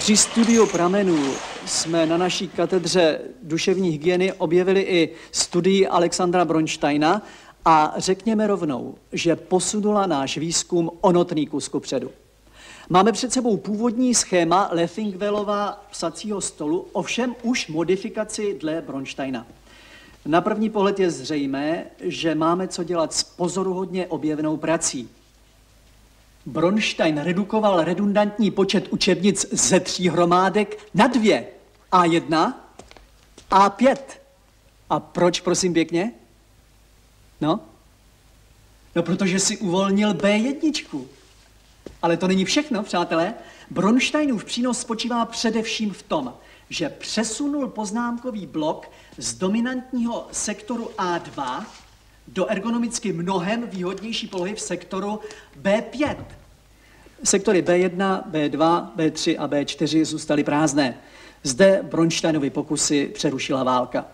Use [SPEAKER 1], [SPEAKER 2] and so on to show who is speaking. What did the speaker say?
[SPEAKER 1] Při studiu pramenů jsme na naší katedře duševní hygieny objevili i studii Alexandra Bronsteina a řekněme rovnou, že posunula náš výzkum o notný kus kupředu. Máme před sebou původní schéma Leffingwellova psacího stolu, ovšem už modifikaci dle Bronsteina. Na první pohled je zřejmé, že máme co dělat s pozoruhodně objevenou prací. Bronstein redukoval redundantní počet učebnic ze 3 hromádek na 2. A1, A5. A proč, prosím pěkně? No, protože si uvolnil B1. Ale to není všechno, přátelé. Bronsteinův přínos spočívá především v tom, že přesunul poznámkový blok z dominantního sektoru A2 do ergonomicky mnohem výhodnější polohy v sektoru B5. Sektory B1, B2, B3 a B4 zůstaly prázdné. Zde Bronsteinovy pokusy přerušila válka.